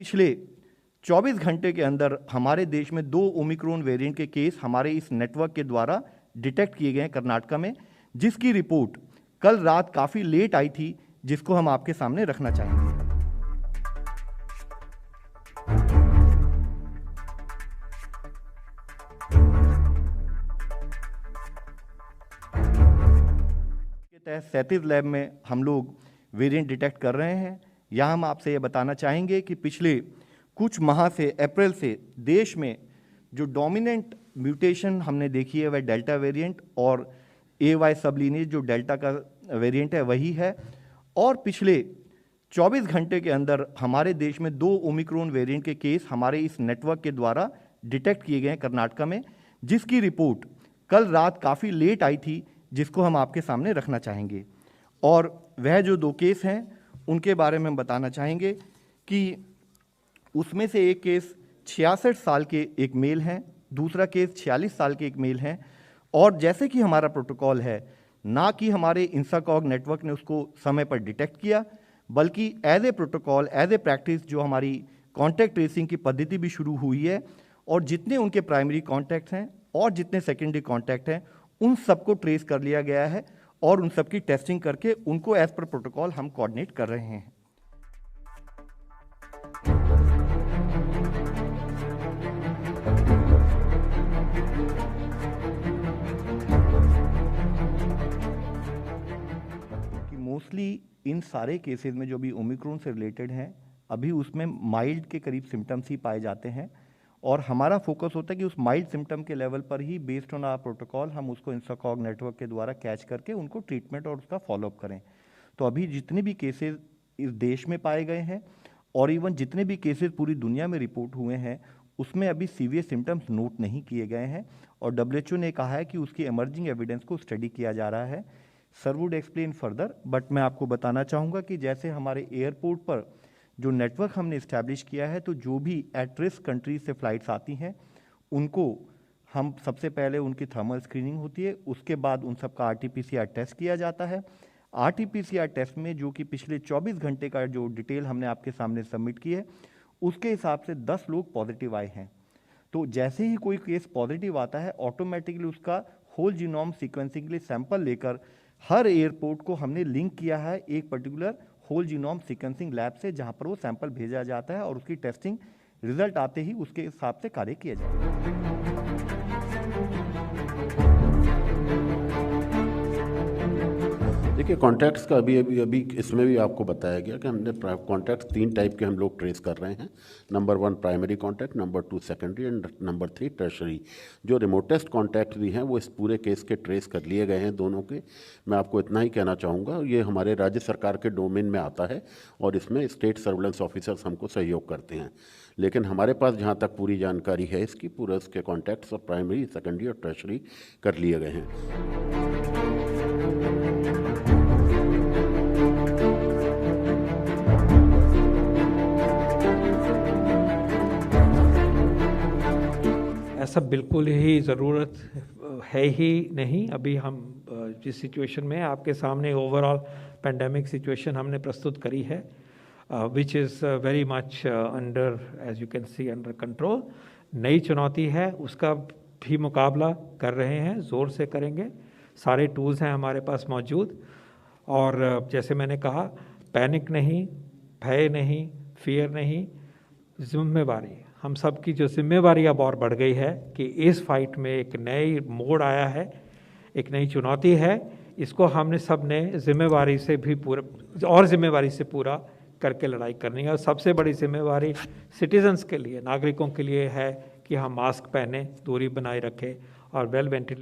पिछले 24 घंटे के अंदर हमारे देश में 2 ओमिक्रॉन वेरिएंट के केस हमारे इस नेटवर्क के द्वारा डिटेक्ट किए गए हैं कर्नाटका में, जिसकी रिपोर्ट कल रात काफ़ी लेट आई थी, जिसको हम आपके सामने रखना चाहेंगे। के तहत 37 लैब में हम लोग वेरिएंट डिटेक्ट कर रहे हैं। यहाँ हम आपसे ये बताना चाहेंगे कि पिछले कुछ माह से, अप्रैल से देश में जो डोमिनेंट म्यूटेशन हमने देखी है वह डेल्टा वेरिएंट और AY सबलीनेज जो डेल्टा का वेरिएंट है वही है। और पिछले 24 घंटे के अंदर हमारे देश में 2 ओमिक्रॉन वेरिएंट के केस हमारे इस नेटवर्क के द्वारा डिटेक्ट किए गए हैं कर्नाटका में, जिसकी रिपोर्ट कल रात काफ़ी लेट आई थी, जिसको हम आपके सामने रखना चाहेंगे। और वह जो 2 केस हैं उनके बारे में हम बताना चाहेंगे कि उसमें से एक केस 66 साल के एक मेल हैं, दूसरा केस 46 साल के एक मेल हैं। और जैसे कि हमारा प्रोटोकॉल है, ना कि हमारे इंसाकॉग नेटवर्क ने उसको समय पर डिटेक्ट किया, बल्कि as a protocol, as a practice जो हमारी कॉन्टैक्ट ट्रेसिंग की पद्धति भी शुरू हुई है, और जितने उनके प्राइमरी कॉन्टैक्ट हैं और जितने सेकेंडरी कॉन्टैक्ट हैं उन सबको ट्रेस कर लिया गया है और उन सबकी टेस्टिंग करके उनको एज पर प्रोटोकॉल हम कोऑर्डिनेट कर रहे हैं। कि मोस्टली इन सारे केसेस में जो भी ओमिक्रॉन से रिलेटेड हैं, अभी उसमें माइल्ड के करीब सिम्टम्स ही पाए जाते हैं, और हमारा फोकस होता है कि उस माइल्ड सिम्टम के लेवल पर ही बेस्ड ऑन आवर प्रोटोकॉल हम उसको इंसाकॉग नेटवर्क के द्वारा कैच करके उनको ट्रीटमेंट और उसका फॉलोअप करें। तो अभी जितने भी केसेस इस देश में पाए गए हैं और इवन जितने भी केसेस पूरी दुनिया में रिपोर्ट हुए हैं, उसमें अभी सीवियर सिम्टम्स नोट नहीं किए गए हैं, और WHO ने कहा है कि उसकी एमर्जिंग एविडेंस को स्टडी किया जा रहा है। Sir would explain further, but मैं आपको बताना चाहूँगा कि जैसे हमारे एयरपोर्ट पर जो नेटवर्क हमने इस्टेब्लिश किया है, तो जो भी एट रिस्क कंट्रीज से फ़्लाइट्स आती हैं उनको हम सबसे पहले उनकी थर्मल स्क्रीनिंग होती है, उसके बाद उन सबका RT-PCR टेस्ट किया जाता है। RT-PCR टेस्ट में जो कि पिछले 24 घंटे का जो डिटेल हमने आपके सामने सबमिट की है, उसके हिसाब से 10 लोग पॉजिटिव आए हैं। तो जैसे ही कोई केस पॉजिटिव आता है, ऑटोमेटिकली उसका होल जीनोम सीक्वेंसिंग के लिए सैंपल लेकर हर एयरपोर्ट को हमने लिंक किया है एक particular whole genome sequencing lab से, जहां पर वो सैंपल भेजा जाता है और उसकी टेस्टिंग रिजल्ट आते ही उसके हिसाब से कार्य किया जाता है। देखिए, कॉन्टैक्ट्स का अभी इसमें भी आपको बताया गया कि हमने कॉन्टैक्ट्स 3 टाइप के हम लोग ट्रेस कर रहे हैं। Number 1 primary contact, number 2 secondary and number 3 tertiary. जो रिमोटेस्ट कॉन्टैक्ट भी हैं वो इस पूरे केस के ट्रेस कर लिए गए हैं दोनों के। मैं आपको इतना ही कहना चाहूँगा, ये हमारे राज्य सरकार के डोमेन में आता है और इसमें स्टेट सर्विलेंस ऑफिसर्स हमको सहयोग करते हैं। लेकिन हमारे पास जहाँ तक पूरी जानकारी है इसकी, पूरे उसके कॉन्टैक्ट्स और प्राइमरी, सेकेंडरी और टर्शरी कर लिए गए हैं। ऐसा बिल्कुल ही ज़रूरत है ही नहीं। अभी हम जिस सिचुएशन में आपके सामने ओवरऑल पेंडेमिक सिचुएशन हमने प्रस्तुत करी है, which is very much under, as you can see, under control. नई चुनौती है, उसका भी मुकाबला कर रहे हैं, ज़ोर से करेंगे। सारे टूल्स हैं हमारे पास मौजूद, और जैसे मैंने कहा, पैनिक नहीं, भय नहीं, फियर नहीं, जिम्मेवारी। हम सब की जो जिम्मेवारी अब और बढ़ गई है कि इस फाइट में एक नई मोड़ आया है, एक नई चुनौती है, इसको हमने सब ने जिम्मेवारी से भी जिम्मेवारी से पूरा करके लड़ाई करनी है। और सबसे बड़ी जिम्मेवारी सिटीजन्स के लिए, नागरिकों के लिए है कि हम मास्क पहने, दूरी बनाए रखें और वेल वेंटिलेटेड